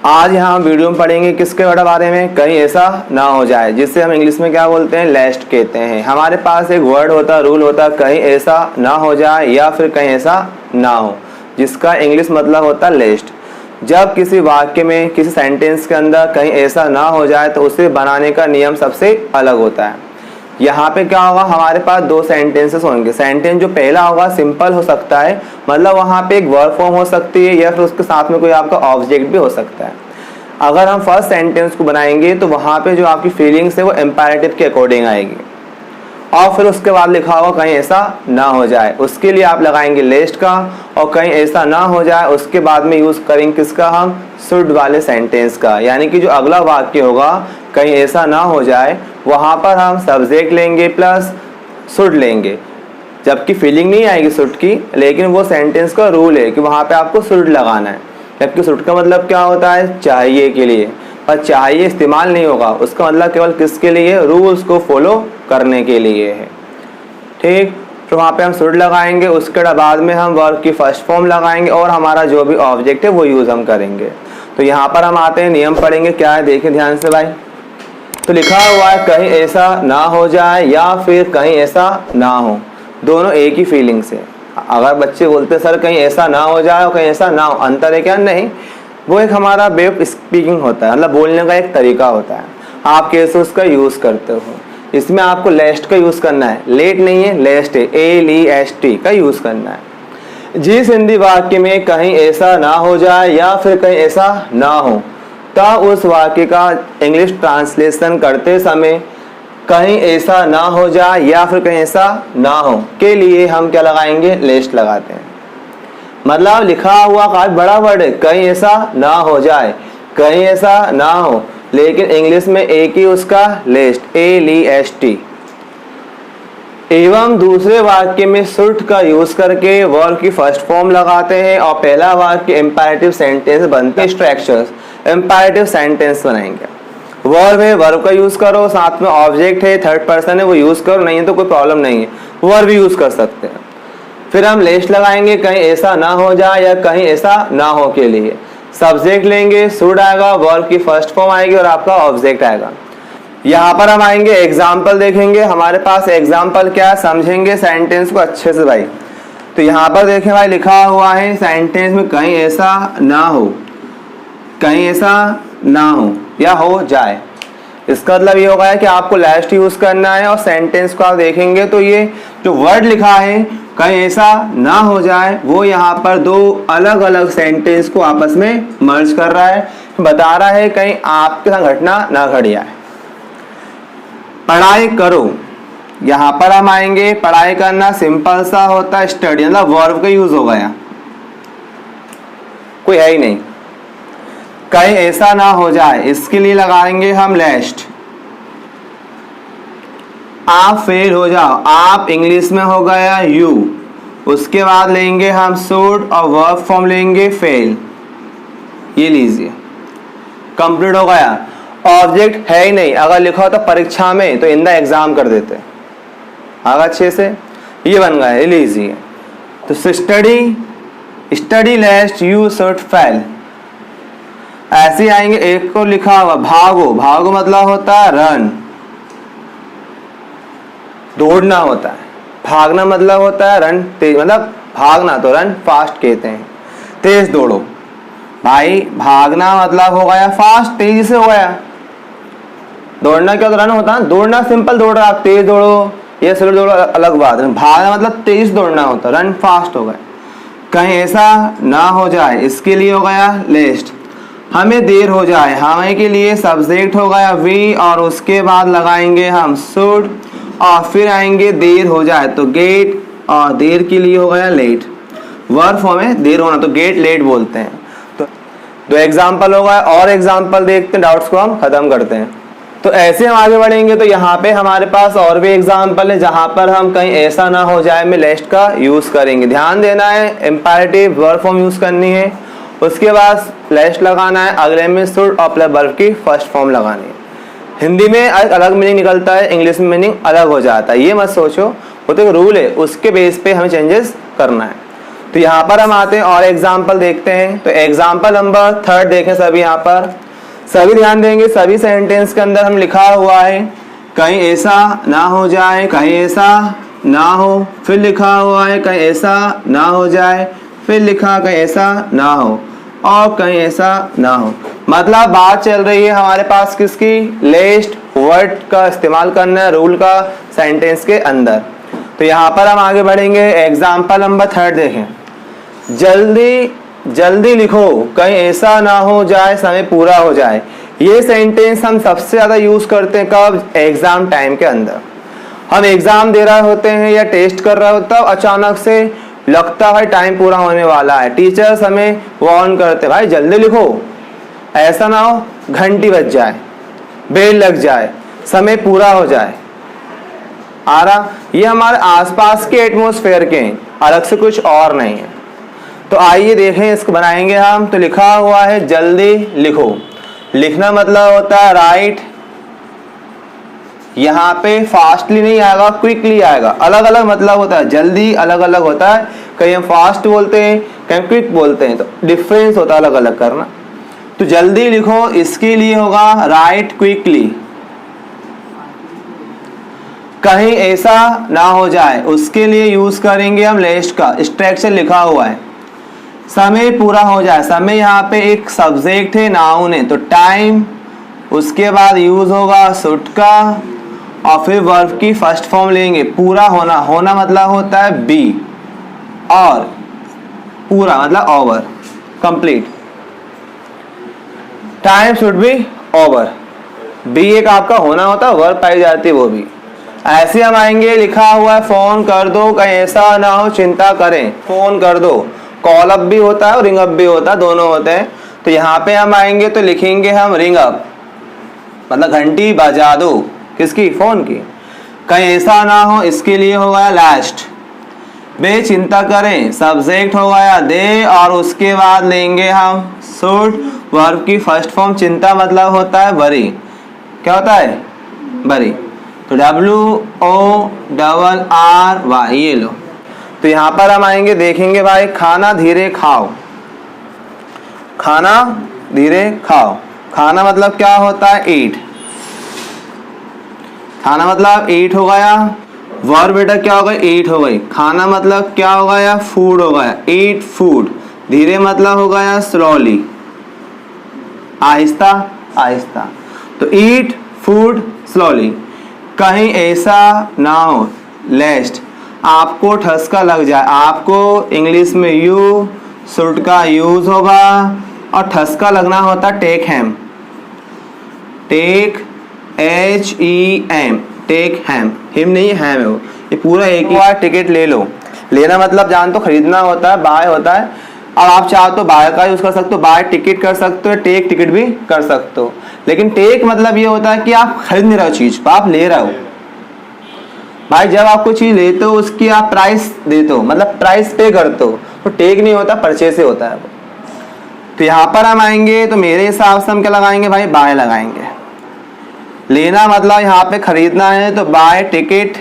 आज यहाँ हम वीडियो में पढ़ेंगे किसके बारे में, कहीं ऐसा ना हो जाए, जिससे हम इंग्लिश में क्या बोलते हैं, लेस्ट कहते हैं। हमारे पास एक वर्ड होता, रूल होता, कहीं ऐसा ना हो जाए या फिर कहीं ऐसा ना हो, जिसका इंग्लिश मतलब होता लेस्ट। जब किसी वाक्य में, किसी सेंटेंस के अंदर कहीं ऐसा ना हो जाए तो उसे बनाने का नियम सबसे अलग होता है। यहाँ पे क्या होगा, हमारे पास दो सेंटेंसेस होंगे। सेंटेंस जो पहला होगा सिंपल हो सकता है, मतलब वहाँ पे एक वर्ब फॉर्म हो सकती है या फिर उसके साथ में कोई आपका ऑब्जेक्ट भी हो सकता है। अगर हम फर्स्ट सेंटेंस को बनाएंगे तो वहाँ पे जो आपकी फीलिंग्स है वो इम्पेरेटिव के अकॉर्डिंग आएगी, और फिर उसके बाद लिखा होगा कहीं ऐसा ना हो जाए, उसके लिए आप लगाएंगे लेस्ट का। और कहीं ऐसा ना हो जाए उसके बाद में यूज़ करेंगे किसका, हम शुड वाले सेंटेंस का। यानी कि जो अगला वाक्य होगा कहीं ऐसा ना हो जाए, वहाँ पर हम सब्जेक्ट लेंगे प्लस शुड लेंगे, जबकि फीलिंग नहीं आएगी शुड की, लेकिन वो सेंटेंस का रूल है कि वहाँ पे आपको शुड लगाना है। जबकि शुड का मतलब क्या होता है, चाहिए के लिए, पर चाहिए इस्तेमाल नहीं होगा, उसका मतलब केवल किसके लिए, रूल्स को फॉलो करने के लिए है। ठीक, तो वहाँ पे हम शुड लगाएंगे, उसके बाद में हम वर्ब की फर्स्ट फॉर्म लगाएंगे और हमारा जो भी ऑब्जेक्ट है वो यूज़ हम करेंगे। तो यहाँ पर हम आते हैं, नियम पढ़ेंगे, क्या है देखें ध्यान से भाई। तो लिखा हुआ है कहीं ऐसा ना हो जाए या फिर कहीं ऐसा ना हो, दोनों एक ही फीलिंग्स है। अगर बच्चे बोलते सर कहीं ऐसा ना हो जाए और कहीं ऐसा ना हो, अंतर है क्या, नहीं, वो एक हमारा वे ऑफ स्पीकिंग होता है, मतलब बोलने का एक तरीका होता है। आप कैसे उसका यूज़ करते हो, इसमें आपको लेस्ट का यूज़ करना है, लेट नहीं है, लेस्ट है, LEST का यूज़ करना है। जिस हिंदी वाक्य में कहीं ऐसा ना हो जाए या फिर कहीं ऐसा ना हो, तब उस वाक्य का इंग्लिश ट्रांसलेशन करते समय कहीं ऐसा ना हो जाए या फिर कहीं ऐसा ना हो के लिए हम क्या लगाएंगे, लेस्ट लगाते हैं। मतलब लिखा हुआ काफी बड़ा वर्ड है, कहीं ऐसा ना हो जाए, कहीं ऐसा ना हो, लेकिन इंग्लिश में एक ही उसका लेस्ट, LEST। एवं दूसरे वाक्य में शुड का यूज करके वर्ब की फर्स्ट फॉर्म लगाते हैं और पहला वाक्य इंपेरेटिव सेंटेंस बनते हैं। स्ट्रक्चर्स इंपेरेटिव सेंटेंस बनाएंगे, वर्ब है, वर्ब का यूज करो, साथ में ऑब्जेक्ट है, थर्ड पर्सन है, वो यूज करो, नहीं है तो कोई प्रॉब्लम नहीं है, वर्ब भी यूज कर सकते हैं। फिर हम लेस्ट लगाएंगे कहीं ऐसा ना हो जाए या कहीं ऐसा ना हो के लिए, सब्जेक्ट लेंगे, शुड आएगा, वर्ब की फर्स्ट फॉर्म आएगी और आपका ऑब्जेक्ट आएगा। यहाँ पर हम आएंगे, एग्जाम्पल देखेंगे, हमारे पास एग्जाम्पल क्या है, समझेंगे सेंटेंस को अच्छे से भाई। तो यहाँ पर देखें भाई, लिखा हुआ है सेंटेंस में कहीं ऐसा ना हो, कहीं ऐसा ना हो या हो जाए, इसका मतलब ये होगा कि आपको लेस्ट यूज करना है। और सेंटेंस को आप देखेंगे तो ये जो वर्ड लिखा है कहीं ऐसा ना हो जाए, वो यहाँ पर दो अलग अलग सेंटेंस को आपस में मर्ज कर रहा है, बता रहा है कहीं आपके साथ घटना ना घट जाए। पढ़ाई करो, यहाँ पर हम आएंगे, पढ़ाई करना सिंपल सा होता है, स्टडी, मतलब वर्ब का यूज हो गया, कोई है ही नहीं। कहीं ऐसा ना हो जाए, इसके लिए लगाएंगे हम लेस्ट। आप फेल हो जाओ, आप इंग्लिश में हो गया यू, उसके बाद लेंगे हम शुड और वर्ब फॉर्म लेंगे फेल, ये लीजिए, कंप्लीट हो गया। ऑब्जेक्ट है ही नहीं, अगर लिखा होता परीक्षा में तो इन द एग्जाम कर देते, अगर अच्छे से ये बन गया, ये लीजिए। तो स्टडी लेस्ट यू शुड फेल, ऐसे आएंगे। एक को लिखा हुआ भागो, भागो मतलब होता है रन, दौड़ना होता है, भागना मतलब होता है रन तेज, मतलब भागना तो रन फास्ट कहते हैं, तेज दौड़ो। भाई भागना मतलब हो गया फास्ट, तेजी से हो गया। दौड़ना क्या तो रन होता है, दौड़ना सिंपल दौड़ रहा, आप तेज दौड़ो या स्लो दौड़ो अलग बात है, भागना मतलब तेज दौड़ना होता है, रन फास्ट हो गया। कहीं ऐसा ना हो जाए, इसके लिए हो गया लेस्ट। हमें देर हो जाए, हमें के लिए सब्जेक्ट हो गया वी और उसके बाद लगाएंगे हम शुड और फिर आएंगे देर हो जाए तो गेट, और देर के लिए हो गया लेट, वर्ब फॉर्म है देर होना तो गेट लेट बोलते हैं। तो दो एग्जाम्पल हो गया, और एग्जाम्पल देखते हैं, डाउट्स को हम खत्म करते हैं। तो ऐसे हम आगे बढ़ेंगे। तो यहाँ पे हमारे पास और भी एग्जाम्पल है जहाँ पर हम कहीं ऐसा ना हो जाए में लेस्ट का यूज करेंगे। ध्यान देना है, इंपेरेटिव वर्ब फॉर्म यूज करनी है, उसके बाद लेस्ट लगाना है, अगले में शुड और प्लस वर्ब की फर्स्ट फॉर्म लगानी है। हिंदी में अलग मीनिंग निकलता है, इंग्लिश में मीनिंग अलग हो जाता है, ये मत सोचो, वो तो एक रूल है, उसके बेस पे हमें चेंजेस करना है। तो यहाँ पर हम आते हैं और एग्जाम्पल देखते हैं। तो एग्जाम्पल नंबर 3 देखें सभी, यहाँ पर सभी ध्यान देंगे। सभी सेंटेंस के अंदर हम लिखा हुआ है कहीं ऐसा ना हो जाए, कहीं ऐसा ना हो, फिर लिखा हुआ है कहीं ऐसा ना हो जाए, फिर लिखा कहीं ऐसा ना हो और कहीं ऐसा ना हो। मतलब बात चल रही है हमारे पास किसकी, लेस्ट वर्ड का इस्तेमाल करना है रूल का सेंटेंस के अंदर। तो यहाँ पर हम आगे बढ़ेंगे। एग्जाम्पल नंबर 3 देखें। जल्दी जल्दी लिखो कहीं ऐसा ना हो जाए समय पूरा हो जाए। ये सेंटेंस हम सबसे ज़्यादा यूज़ करते हैं कब, एग्ज़ाम टाइम के अंदर। हम एग्ज़ाम दे रहे होते हैं या टेस्ट कर रहे होता है, अचानक से लगता है टाइम पूरा होने वाला है, टीचर्स हमें वार्न करते भाई जल्दी लिखो, ऐसा ना हो घंटी बज जाए, बेल लग जाए, समय पूरा हो जाए। आ रहा, ये हमारे आसपास के एटमॉस्फेयर के हैं, अलग से कुछ और नहीं है। तो आइए देखें, इसको बनाएंगे हम। तो लिखा हुआ है जल्दी लिखो। लिखना मतलब होता है राइट। यहाँ पे फास्टली नहीं आएगा, क्विकली आएगा। अलग अलग मतलब होता है, जल्दी अलग अलग होता है, कहीं हम फास्ट बोलते हैं कहीं क्विक बोलते हैं, तो डिफरेंस होता है अलग अलग करना। तो जल्दी लिखो इसके लिए होगा राइट क्विकली। कहीं ऐसा ना हो जाए उसके लिए यूज करेंगे हम लेस्ट का, स्ट्रक्चर लिखा हुआ है। समय पूरा हो जाए, समय यहाँ पे एक सब्जेक्ट है, नाउन है, तो टाइम, उसके बाद यूज होगा शुड का और फिर वर्ब की फर्स्ट फॉर्म लेंगे। पूरा होना, होना मतलब होता है बी, और पूरा मतलब over, complete. Time should be over, be एक आपका होना होता है, वर्ब पाई जाती है वो भी। ऐसे हम आएंगे, लिखा हुआ है फोन कर दो कहीं ऐसा ना हो चिंता करें। फोन कर दो, कॉल अप भी होता है और रिंग अप भी होता है, दोनों होते हैं। तो यहाँ पे हम आएंगे तो लिखेंगे हम रिंग अप, मतलब घंटी बजा दो, किसकी, फोन की। कहीं ऐसा ना हो इसके लिए हो गया लास्ट। बेचिंता करें सब्जेक्ट हो गया दे, और उसके बाद लेंगे हम शुड, वर्ब की फर्स्ट फॉर्म। चिंता मतलब होता है वरी, क्या होता है, वरी। तो WORRY, ये लो। तो यहाँ पर हम आएंगे, देखेंगे भाई खाना धीरे खाओ। खाना धीरे खाओ, खाना मतलब क्या होता है, ईट। खाना मतलब ईट हो गया, वर्ब बेटा क्या हो गया, ईट हो गई। खाना मतलब क्या हो गया, फूड हो गया, ईट फूड। धीरे मतलब हो गया स्लोली, आहिस्ता आहिस्ता। तो ईट फूड स्लोली। कहीं ऐसा ना हो, लेस्ट, आपको ठसका लग जाए। आपको इंग्लिश में यू, शुड का यूज होगा, और ठसका लगना होता टेक हैम, टेक HEM, टेक हैम, हिम नहीं हैम है वो, ये पूरा एक ही। टिकट ले लो, लेना मतलब जान तो खरीदना होता है, बाय होता है। अब आप चाहो तो बाय का यूज कर सकते हो, बाय टिकट कर सकते हो, टेक टिकट भी कर सकते हो। लेकिन टेक मतलब ये होता है कि आप खरीद नहीं रहे हो चीज, आप ले रहे हो। भाई जब आप कोई चीज लेते हो उसकी आप प्राइस देते हो, मतलब प्राइस पे करते हो, तो टेक नहीं होता, परचेस से होता है वो। तो यहाँ पर हम आएंगे तो मेरे हिसाब से हम क्या लगाएंगे भाई, बाय लगाएंगे। लेना मतलब यहाँ पे खरीदना है, तो बाय टिकट।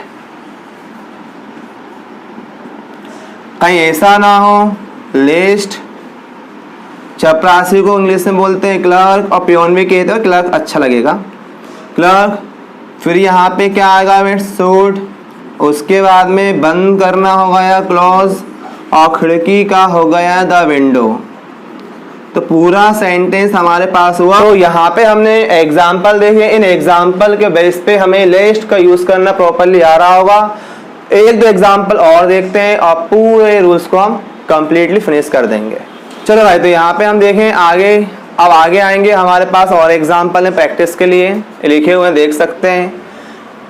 कहीं ऐसा ना हो, लिस्ट। चपरासी को इंग्लिश में बोलते हैं क्लर्क, और पियोन भी कहते हो, क्लर्क अच्छा लगेगा, क्लर्क। फिर यहाँ पे क्या आएगा बेट, शुड। उसके बाद में बंद करना हो गया क्लोज, और खिड़की का हो गया द विंडो। तो पूरा सेंटेंस हमारे पास हुआ। तो यहाँ पे हमने एग्जाम्पल देखे, इन एग्जाम्पल के बेस पे हमें लिस्ट का यूज करना प्रॉपरली आ रहा होगा। एक दो एग्जाम्पल और देखते हैं और पूरे रूल्स को हम कंप्लीटली फिनिश कर देंगे। चलो भाई, तो यहाँ पे हम देखें आगे। अब आगे आएंगे, हमारे पास और एग्जाम्पल है प्रैक्टिस के लिए लिखे हुए, देख सकते हैं।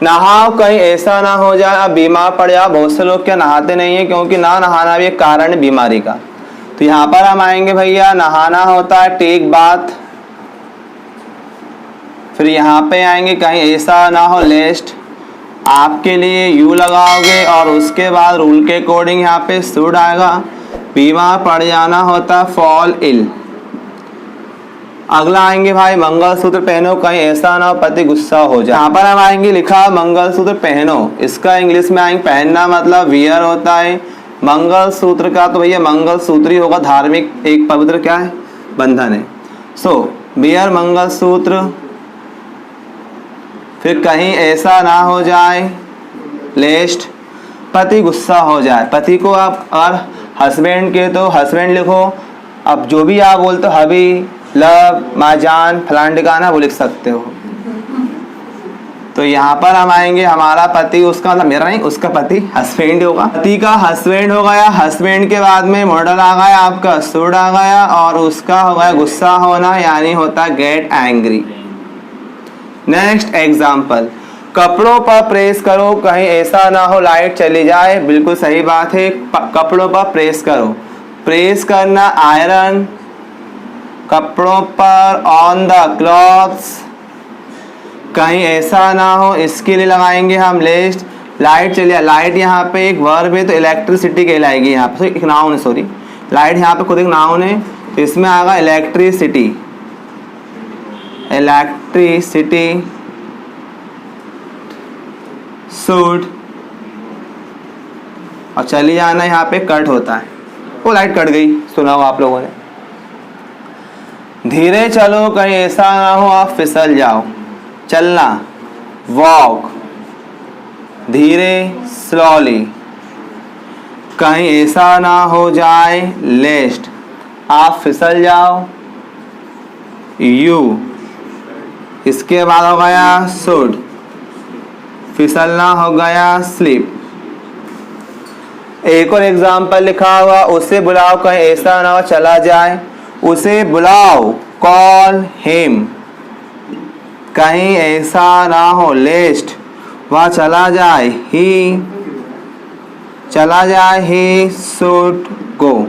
नहाओ कहीं ऐसा ना हो जाए आप बीमार पड़ जाओ। बहुत से लोग क्या नहाते नहीं है, क्योंकि ना नहाना भी एक कारण है बीमारी का। तो यहाँ पर हम आएंगे भैया, नहाना होता है टेक बाथ। फिर यहाँ पे आएंगे कहीं ऐसा ना हो, लेस्ट। आपके लिए यू लगाओगे, और उसके बाद रूल के अकॉर्डिंग यहाँ पे शुड आएगा। बीमार पड़ जाना होता है फॉल इल। अगला आएंगे भाई, मंगलसूत्र पहनो कहीं ऐसा ना हो पति गुस्सा हो जाए। यहाँ पर हम आएंगे, लिखा मंगलसूत्र पहनो, इसका इंग्लिश में आएंगे पहनना मतलब वियर होता है, मंगल सूत्र का तो भैया मंगल सूत्र ही होगा, धार्मिक एक पवित्र क्या है, बंधन है। सो बियर मंगल सूत्र। फिर कहीं ऐसा ना हो जाए, लेस्ट पति गुस्सा हो जाए। पति को आप और हस्बैंड के तो हस्बैंड लिखो, अब जो भी आप बोलते हो हबी, लव, माँ जान, फलान ठिकाना वो लिख सकते हो। तो यहाँ पर हम आएंगे, हमारा पति, उसका मतलब मेरा नहीं, उसका पति हस्बैंड होगा, पति का हस्बैंड हो गया। हस्बैंड के बाद में मॉडल आ गया आपका, शुड आ गया, और उसका हो गया गुस्सा होना, यानी होता गेट एंग्री। नेक्स्ट एग्जाम्पल, कपड़ों पर प्रेस करो, कहीं ऐसा ना हो लाइट चली जाए। बिल्कुल सही बात है, कपड़ों पर प्रेस करो। प्रेस करना आयरन, कपड़ों पर, ऑन द क्लॉथ्स, कहीं ऐसा ना हो, इसके लिए लगाएंगे हम लेस्ट। लाइट चलिए, लाइट यहाँ पे एक वर्ब है तो इलेक्ट्रिसिटी कहलाएगी यहाँ पे, एक नाउन है, सॉरी, लाइट यहाँ पे खुद एक नाउन है तो इसमें आएगा इलेक्ट्रिसिटी, इलेक्ट्रिसिटी सूट। और चलिए आना, यहाँ पे कट होता है, वो लाइट कट गई, सुना हो आप लोगों ने। धीरे चलो, कहीं ऐसा ना हो आप फिसल जाओ। चलना वॉक, धीरे स्लोली, कहीं ऐसा ना हो जाए लेस्ट आप फिसल जाओ। यू, इसके बाद हो गया शुड, फिसलना हो गया स्लीप। एक और एग्जाम्पल लिखा हुआ, उसे बुलाओ, कहीं ऐसा ना हो चला जाए। उसे बुलाओ, कॉल हिम, कहीं ऐसा ना हो लेस्ट वह चला जाए, ही चला जाए, ही शुड गो।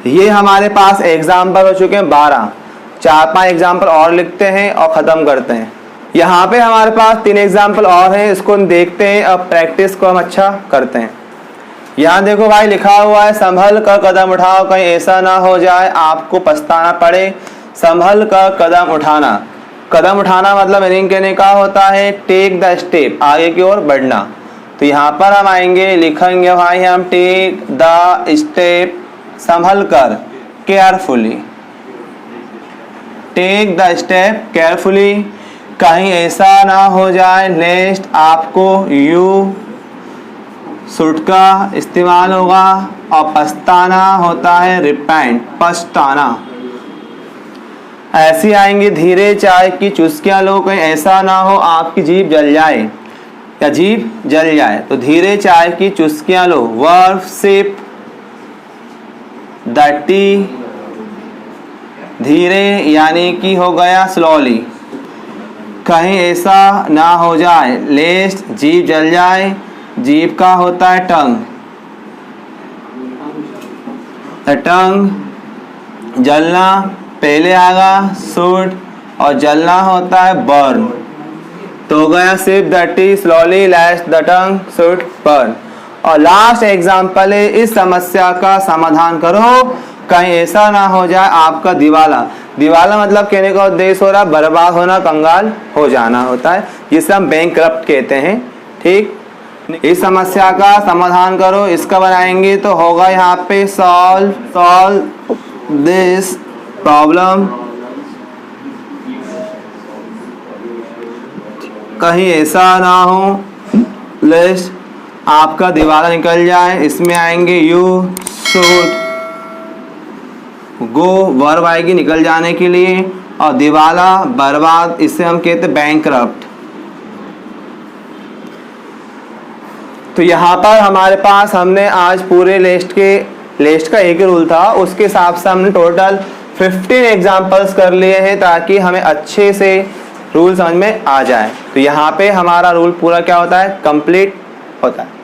ये हमारे पास एग्जाम्पल हो चुके हैं 12। 4-5 एग्जाम्पल और लिखते हैं और ख़त्म करते हैं। यहाँ पे हमारे पास 3 एग्जाम्पल और हैं, इसको देखते हैं, अब प्रैक्टिस को हम अच्छा करते हैं। यहाँ देखो भाई लिखा हुआ है, संभल कर कदम उठाओ, कहीं ऐसा ना हो जाए आपको पछताना पड़े। संभल कर कदम उठाना, कदम उठाना मतलब मीनिंग कहने का होता है टेक द स्टेप, आगे की ओर बढ़ना। तो यहाँ पर हम आएंगे, लिखेंगे भाई हम टेक द स्टेप, संभल कर, carefully, take the step carefully, कहीं ऐसा ना हो जाए नेक्स्ट आपको यू शुड का इस्तेमाल होगा। और पछताना होता है रिपेंट, पछताना। ऐसी आएंगी, धीरे चाय की चुस्कियां लो, कहीं ऐसा ना हो आपकी जीभ जल जाए या जीभ जल जाए। तो धीरे चाय की चुस्कियां लो, वर्ब सिप द टी, धीरे यानी कि हो गया स्लोली, कहीं ऐसा ना हो जाए लेस्ट जीभ जल जाए। जीभ का होता है टंग, टंग जलना पहले आगा शुड, और जलना होता है बर्न। तो हो गया sip the tea slowly, let the tongue should burn. और लास्ट एग्जाम्पल है, इस समस्या का समाधान करो, कहीं ऐसा ना हो जाए आपका दिवाला। दिवाला मतलब कहने का उद्देश्य हो रहा बर्बाद होना, कंगाल हो जाना होता है, जिसे हम बैंकक्रप्ट कहते हैं। ठीक, इस समस्या का समाधान करो, इसका बनाएंगे तो होगा यहाँ पे सॉल्व दिस प्रॉब्लम, कहीं ऐसा ना हो लेस्ट आपका दिवाला निकल जाए। इसमें आएंगे यू शुड गो, वर्ब आएगी निकल जाने के लिए, और दिवाला बर्बाद, इससे हम कहते हैं बैंकक्रप्ट। तो यहाँ पर हमारे पास हमने आज पूरे लिस्ट का एक ही रूल था, उसके हिसाब से हमने टोटल 15 एग्जाम्पल्स कर लिए हैं ताकि हमें अच्छे से रूल समझ में आ जाए। तो यहाँ पे हमारा रूल पूरा क्या होता है, कंप्लीट होता है।